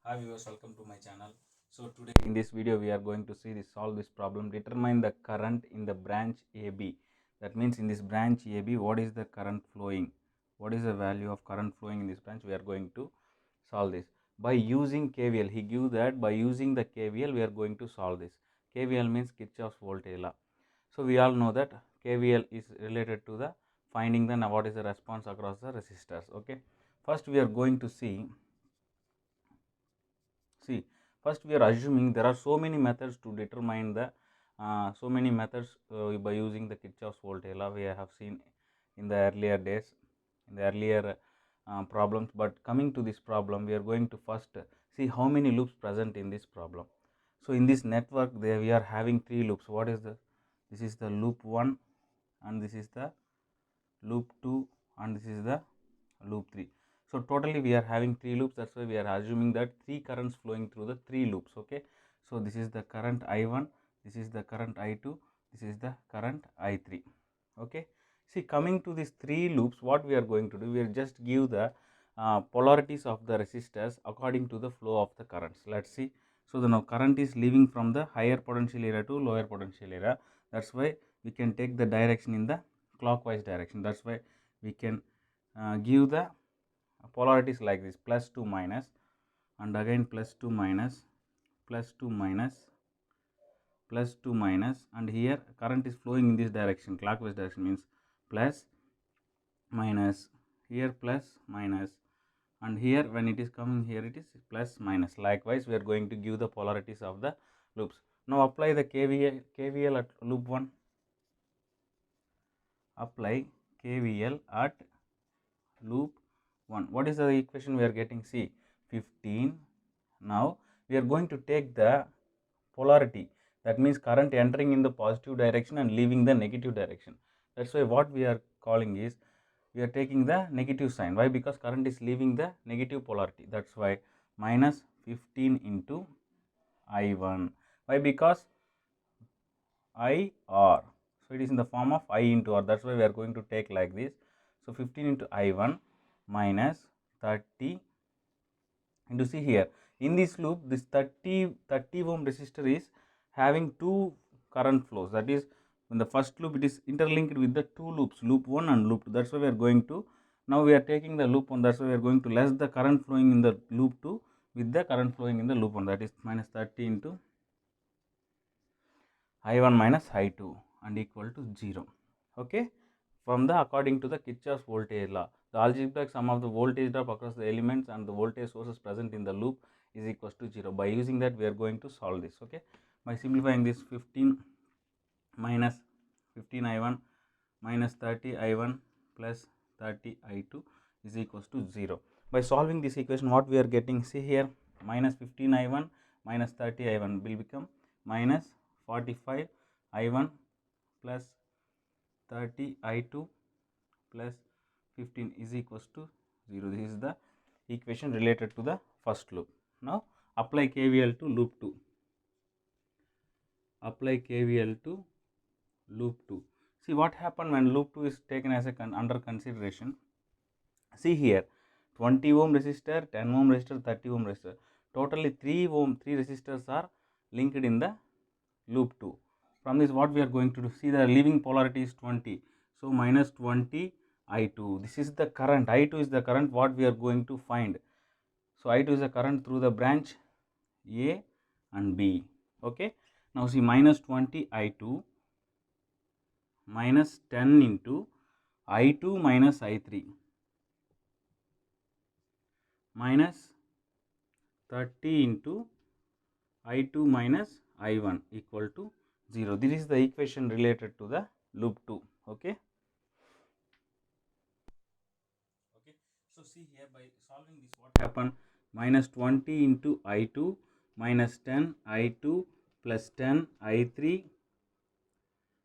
Hi viewers, welcome to my channel. So today in this video we are going to solve this problem. Determine the current in the branch AB. That means in this branch AB, what is the current flowing? What is the value of current flowing in this branch? We are going to solve this by using KVL. He gives that by using the KVL we are going to solve this. KVL means Kirchoff's voltage law. So we all know that KVL is related to the finding the what is the response across the resistors. Okay, first we are going to see. First we are assuming there are so many methods to determine the by using the Kirchoff's voltage law. We have seen in the earlier days, in the earlier problems. But coming to this problem, we are going to first see how many loops present in this problem. So in this network, we are having three loops. What is the? This is the loop 1, and this is the loop 2, and this is the loop 3. So totally we are having three loops. That's why we are assuming that three currents flowing through the three loops. Okay, so this is the current I1, this is the current I2, this is the current I3. Okay, see, coming to these three loops, what we are going to do, we will just give the polarities of the resistors according to the flow of the currents. Let's see. So the now current is leaving from the higher potential area to lower potential area. That's why we can take the direction in the clockwise direction. That's why we can give the polarities like this: plus to minus, and again plus to minus, plus to minus, plus to minus, and here current is flowing in this direction, clockwise direction, means plus minus, here plus minus, and here when it is coming here it is plus minus. Likewise we are going to give the polarities of the loops. Now apply the KVL at loop 1. Apply KVL at loop 1. What is the equation we are getting? See, 15. Now we are going to take the polarity, that means current entering in the positive direction and leaving the negative direction. That's why what we are calling is, we are taking the negative sign. Why? Because current is leaving the negative polarity. That's why minus 15 into I1. Why? Because I R. So it is in the form of I into R. That's why we are going to take like this. So 15 into I1 minus 30 into, see here, in this loop this 30 ohm resistor is having two current flows. That is, in the first loop it is interlinked with the two loops, loop 1 and loop 2. That's why we are going to, now we are taking the loop 1. That's why we are going to less the current flowing in the loop 2 with the current flowing in the loop 1. That is minus 30 into I1 minus I2 and equal to 0. Okay, from the according to the Kirchoff's voltage law, the algebraic sum of the voltage drop across the elements and the voltage sources present in the loop is equals to 0. By using that we are going to solve this. Okay, by simplifying this, 15 minus 15 I1 minus 30 I1 plus 30 I2 is equals to 0. By solving this equation, what we are getting, see here, minus 15 I1 minus 30 I1 will become minus 45 I1 plus 30 I2 plus 15 is equals to 0. This is the equation related to the first loop. Now apply KVL to loop 2. Apply KVL to loop 2. See what happened when loop 2 is taken as a under consideration. See here, 20 ohm resistor, 10 ohm resistor, 30 ohm resistor. Totally 3 resistors are linked in the loop 2. From this, what we are going to do, see the leaving polarity is 20. So minus 20 I2. This is the current. I2 is the current what we are going to find. So I2 is the current through the branch A and B. Okay. Now see, minus 20 I2 minus 10 into I2 minus I3 minus 30 into I2 minus I1 equal to 0. This is the equation related to the loop 2. Okay. So see here, by solving this, what happened, minus 20 into I2 minus 10 I2 plus 10 I3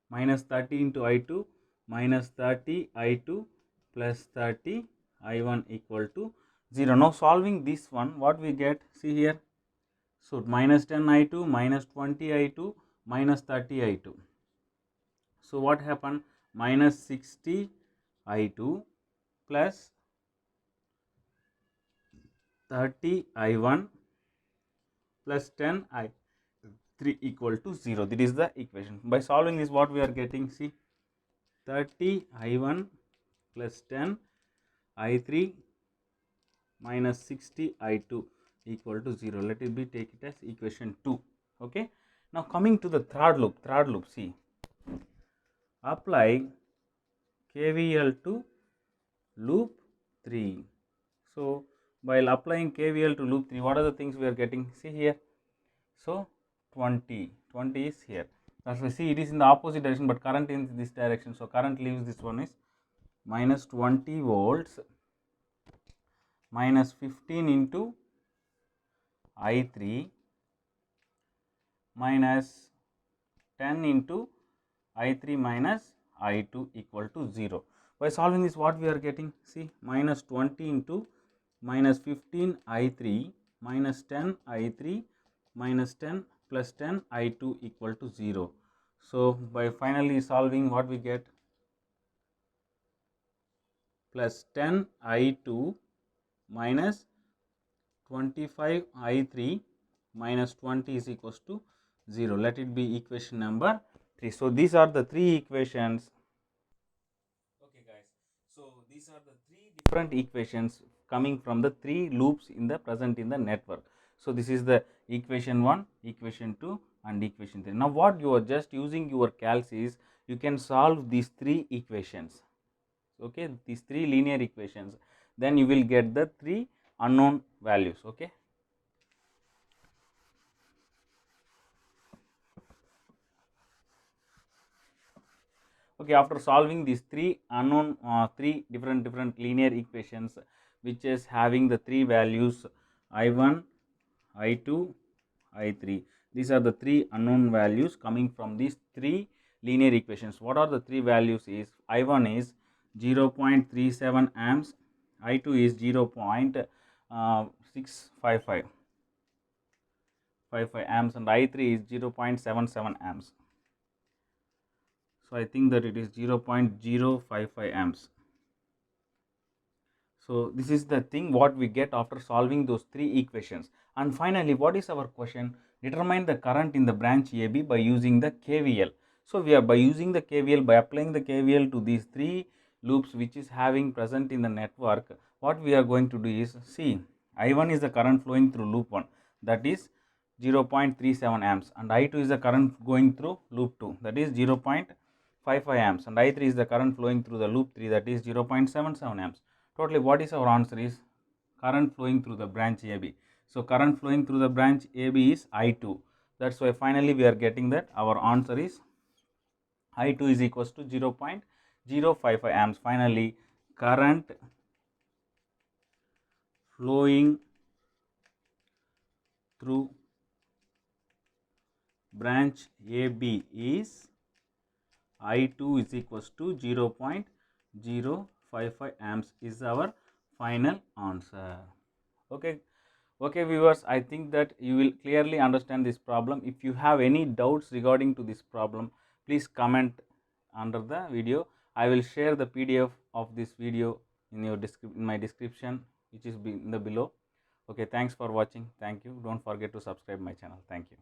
minus 30 into I2 minus 30 I2 plus 30 I1 equal to 0. Now solving this one, what we get, see here, so minus 10 I2 minus 20 I2 minus 30 I2. So what happened, minus 60 I2 plus 30 I1 plus 10 I3 equal to 0. That is the equation. By solving this, what we are getting, see, 30 I1 plus 10 I3 minus 60 I2 equal to 0. Let it be, take it as equation 2. Okay. Now coming to the third loop, see, apply KVL to loop 3. So while applying KVL to loop 3, what are the things we are getting? See here. So 20 is here. That's why, see, it is in the opposite direction, but current in this direction. So current leaves this one is minus 20 volts minus 15 into I3 minus 10 into I3 minus I2 equal to 0. By solving this, what we are getting? See, minus 20 into minus 15 I3 minus 10 I3 minus 10 plus 10 I2 equal to 0. So by finally solving, what we get? Plus 10 I2 minus 25 I3 minus 20 is equals to 0. Let it be equation number 3. So these are the three equations. Okay guys, so these are the three different equations coming from the three loops in the present in the network. So this is the equation 1, equation 2 and equation 3. Now what you are just using your calcs is, you can solve these three equations. Okay, these three linear equations, then you will get the three unknown values. Okay. Okay, after solving these three unknown, three different linear equations, which is having the three values I1, I2, I3. These are the three unknown values coming from these three linear equations. What are the three values? Is I1 is 0.37 amps, I2 is 0.655 amps, and I3 is 0.77 amps. So I think that it is 0.055 amps. So this is the thing what we get after solving those three equations. And finally, what is our question? Determine the current in the branch AB by using the KVL. So we are, by using the KVL, by applying the KVL to these three loops which is having present in the network, what we are going to do is, see, I1 is the current flowing through loop 1, that is 0.37 amps, and I2 is the current going through loop 2, that is 0.55 amps, and I3 is the current flowing through the loop 3, that is 0.77 amps. Totally, what is our answer is current flowing through the branch AB. So current flowing through the branch AB is I2. That's why finally we are getting that our answer is I2 is equals to 0.055 amps. Finally, current flowing through branch AB is I2 is equals to 0.055 amps is our final answer. Okay. Okay viewers, I think that you will clearly understand this problem. If you have any doubts regarding to this problem, please comment under the video. I will share the PDF of this video in your in my description, which is in the below. Okay, thanks for watching. Thank you. Don't forget to subscribe my channel. Thank you.